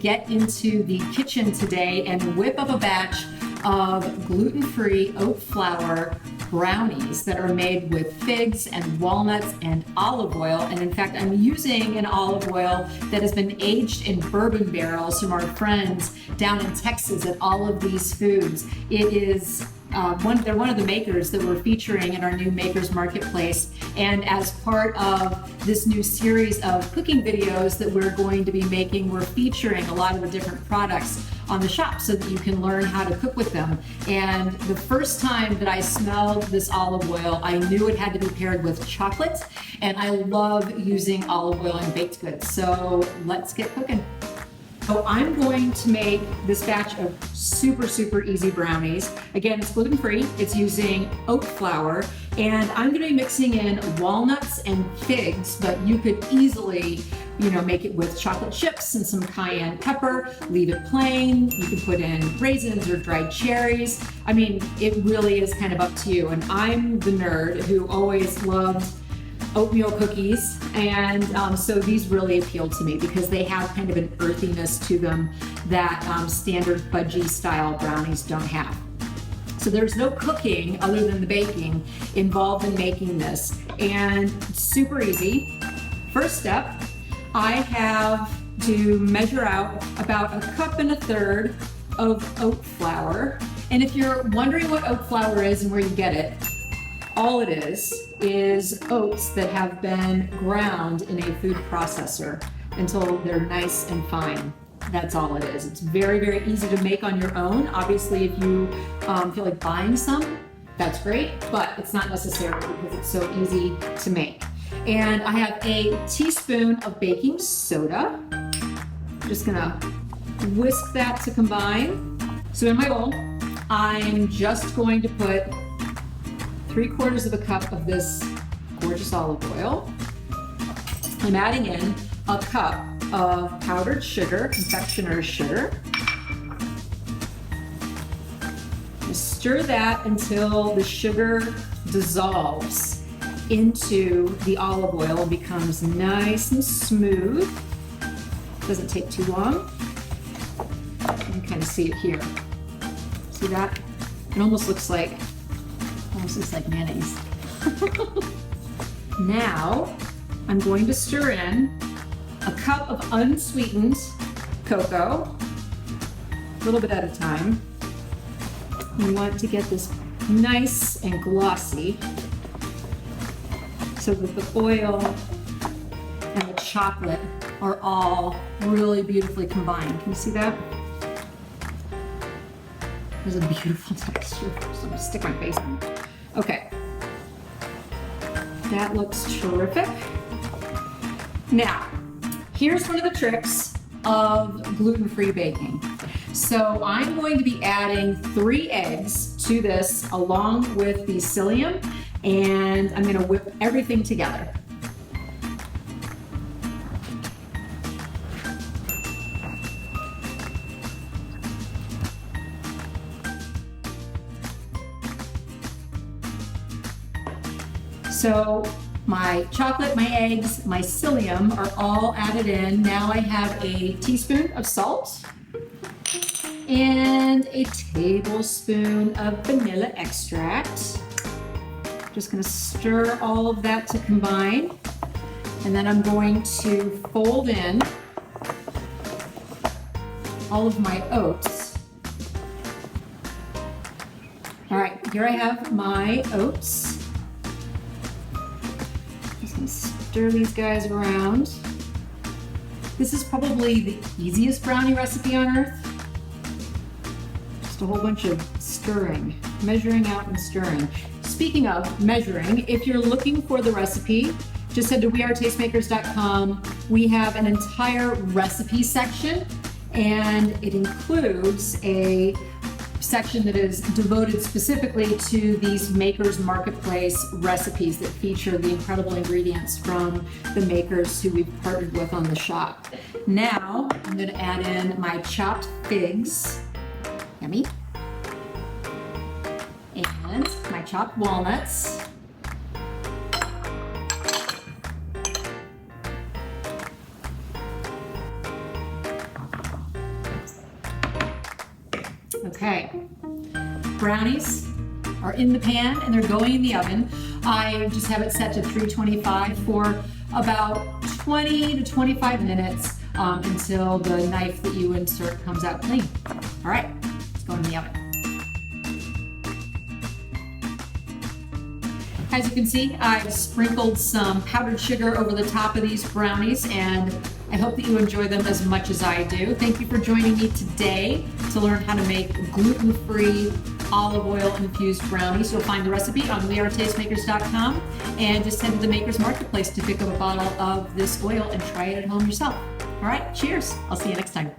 get into the kitchen today and whip up a batch of gluten-free oat flour brownies that are made with figs and walnuts and olive oil. And in fact, I'm using an olive oil that has been aged in bourbon barrels from our friends down in Texas at All of These Foods. It is they're one of the makers that we're featuring in our new Makers Marketplace. And as part of this new series of cooking videos that we're going to be making, we're featuring a lot of the different products on the shop so that you can learn how to cook with them. And the first time that I smelled this olive oil, I knew it had to be paired with chocolate. And I love using olive oil in baked goods. So let's get cooking. So I'm going to make this batch of super easy brownies. Again, it's gluten-free, it's using oat flour, and I'm gonna be mixing in walnuts and figs, but you could easily, make it with chocolate chips and some cayenne pepper, leave it plain. You can put in raisins or dried cherries. I mean, it really is kind of up to you. And I'm the nerd who always loved oatmeal cookies, and so these really appealed to me because they have kind of an earthiness to them that standard fudgy style brownies don't have. So there's no cooking other than the baking involved in making this, and it's super easy. First step, I have to measure out about 1.25 cups of oat flour. And if you're wondering what oat flour is and where you get it, all it is oats that have been ground in a food processor until they're nice and fine. That's all it is. It's very easy to make on your own. Obviously, if you feel like buying some, that's great, but it's not necessary because it's so easy to make. And I have a teaspoon of baking soda. I'm just gonna whisk that to combine. So in my bowl, I'm just going to put 3/4 cup of this gorgeous olive oil. I'm adding in a cup of powdered sugar, confectioner's sugar. Just stir that until the sugar dissolves into the olive oil and becomes nice and smooth. Doesn't take too long. You can kind of see it here. See that? It almost looks like mayonnaise. Now, I'm going to stir in a cup of unsweetened cocoa, a little bit at a time. We want to get this nice and glossy so that the oil and the chocolate are all really beautifully combined. Can you see that? There's a beautiful texture. So I'm gonna stick my face in. Okay, that looks terrific. Now, here's one of the tricks of gluten-free baking. So I'm going to be adding 3 eggs to this along with the psyllium, and I'm gonna whip everything together. So my chocolate, my eggs, my psyllium are all added in. Now I have a teaspoon of salt and a tablespoon of vanilla extract. Just gonna stir all of that to combine. And then I'm going to fold in all of my oats. All right, here I have my oats. Stir these guys around. This is probably the easiest brownie recipe on earth. Just a whole bunch of stirring, measuring out and stirring. Speaking of measuring, if you're looking for the recipe, just head to wearetastemakers.com. We have an entire recipe section, and it includes a section that is devoted specifically to these Makers Marketplace recipes that feature the incredible ingredients from the makers who we've partnered with on the shop. Now, I'm going to add in my chopped figs, yummy, and my chopped walnuts. Okay, brownies are in the pan and they're going in the oven. I just have it set to 325 for about 20 to 25 minutes until the knife that you insert comes out clean. All right, let's go in the oven. As you can see, I've sprinkled some powdered sugar over the top of these brownies, and I hope that you enjoy them as much as I do. Thank you for joining me today to learn how to make gluten-free olive oil infused brownies. You'll find the recipe on wearetastemakers.com, and just head to the Makers Marketplace to pick up a bottle of this oil and try it at home yourself. All right, cheers. I'll see you next time.